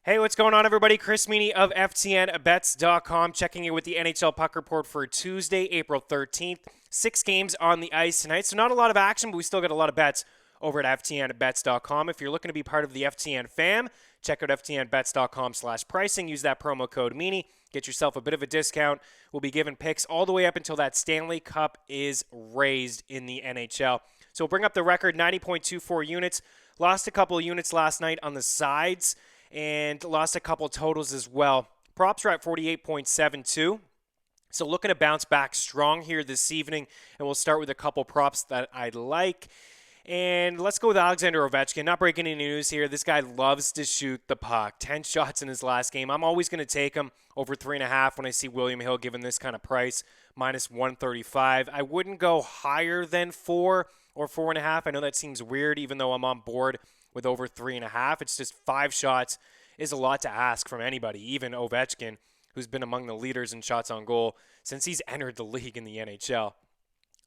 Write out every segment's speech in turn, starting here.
Hey, what's going on, everybody? Chris Meaney of FTNBets.com checking in with the NHL Puck Report for Tuesday, April 13th. 6 games on the ice tonight, so not a lot of action, but we still got a lot of bets over at FTNBets.com. If you're looking to be part of the FTN fam, check out FTNBets.com/pricing. Use that promo code Meaney. Get yourself a bit of a discount. We'll be giving picks all the way up until that Stanley Cup is raised in the NHL. So we'll bring up the record, 90.24 units. Lost a couple of units last night on the sides and lost a couple totals as well. Props are at 48.72. So looking to bounce back strong here this evening, and we'll start with a couple props that I like. And let's go with Alexander Ovechkin. Not breaking any news here. This guy loves to shoot the puck. 10 shots in his last game. I'm always going to take him over 3.5 when I see William Hill given this kind of price, minus 135. I wouldn't go higher than 4 or 4.5. I know that seems weird, even though I'm on board with over 3.5. It's just 5 shots is a lot to ask from anybody, even Ovechkin, who's been among the leaders in shots on goal since he's entered the league in the NHL.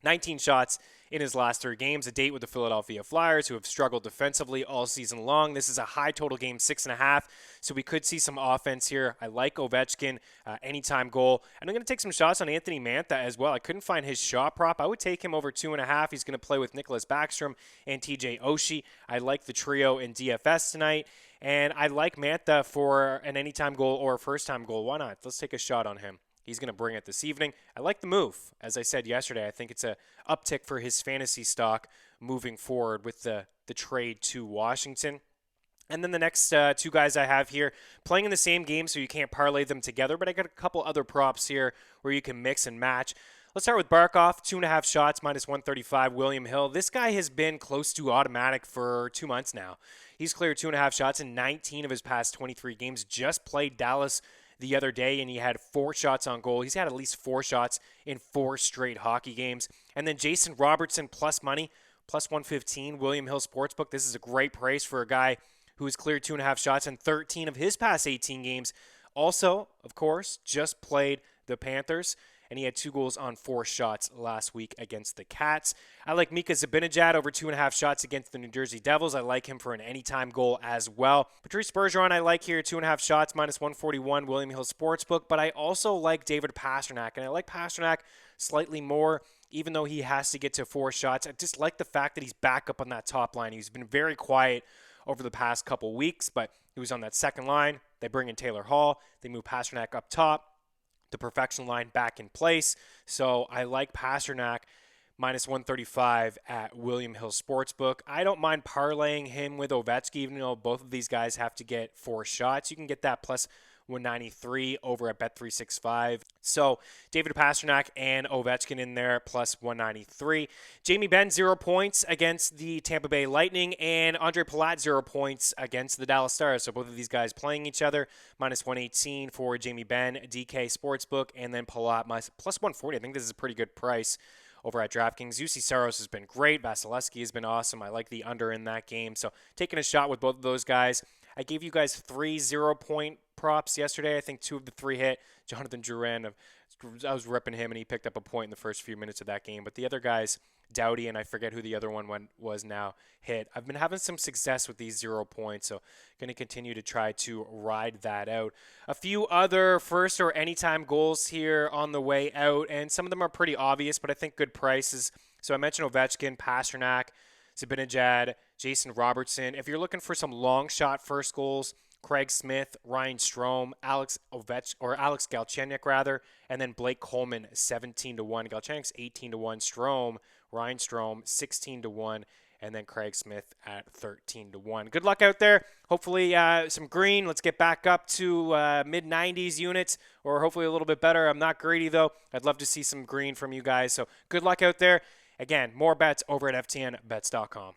19 shots in his last 3 games, a date with the Philadelphia Flyers, who have struggled defensively all season long. This is a high total game, 6.5, so we could see some offense here. I like Ovechkin, anytime goal. And I'm going to take some shots on Anthony Mantha as well. I couldn't find his shot prop. I would take him over 2.5. He's going to play with Nicholas Backstrom and TJ Oshie. I like the trio in DFS tonight. And I like Mantha for an anytime goal or a first-time goal. Why not? Let's take a shot on him. He's going to bring it this evening. I like the move. As I said yesterday, I think it's a uptick for his fantasy stock moving forward with the trade to Washington. And then the next 2 guys I have here playing in the same game, so you can't parlay them together, but I got a couple other props here where you can mix and match. Let's start with Barkov, 2.5 shots, minus 135. William Hill. This guy has been close to automatic for 2 months now. He's cleared 2.5 shots in 19 of his past 23 games. Just played Dallas the other day, and he had 4 shots on goal. He's had at least 4 shots in 4 straight hockey games. And then Jason Robertson, plus money, plus 115, William Hill Sportsbook. This is a great price for a guy who has cleared 2.5 shots in 13 of his past 18 games. Also, of course, just played the Panthers, and he had 2 goals on 4 shots last week against the Cats. I like Mika Zibanejad over 2.5 shots against the New Jersey Devils. I like him for an anytime goal as well. Patrice Bergeron I like here, 2.5 shots, minus 141, William Hill Sportsbook. But I also like David Pastrnak, and I like Pastrnak slightly more, even though he has to get to 4 shots. I just like the fact that he's back up on that top line. He's been very quiet over the past couple weeks, but he was on that second line. They bring in Taylor Hall. They move Pastrnak up top. The perfection line back in place. So I like Pastrnak minus 135 at William Hill Sportsbook. I don't mind parlaying him with Ovechkin, even though both of these guys have to get 4 shots. You can get that plus 193 over at Bet365. So David Pastrnak and Ovechkin in there, plus 193. Jamie Benn, 0 points against the Tampa Bay Lightning, and Andre Palat, 0 points against the Dallas Stars. So both of these guys playing each other, minus 118 for Jamie Benn, DK Sportsbook, and then Palat, plus 140. I think this is a pretty good price over at DraftKings. UC Saros has been great. Vasilevsky has been awesome. I like the under in that game. So taking a shot with both of those guys. I gave you guys 3 0-point props yesterday. I think 2 of the 3 hit. Jonathan Drouin, I was ripping him, and he picked up a point in the first few minutes of that game. But the other guys, Doughty, and I forget who the other one was now, hit. I've been having some success with these 0 points, so going to continue to try to ride that out. A few other first or anytime goals here on the way out, and some of them are pretty obvious, but I think good prices. So I mentioned Ovechkin, Pastrnak, Zibanejad, Jason Robertson. If you're looking for some long shot first goals, Craig Smith, Ryan Strome, Alex Galchenyuk rather, and then Blake Coleman 17-1. Galchenyuk's 18-1. Strome, Ryan Strome 16-1, and then Craig Smith at 13-1. Good luck out there. Hopefully some green. Let's get back up to mid-90s units, or hopefully a little bit better. I'm not greedy though. I'd love to see some green from you guys. So good luck out there. Again, more bets over at FTNBets.com.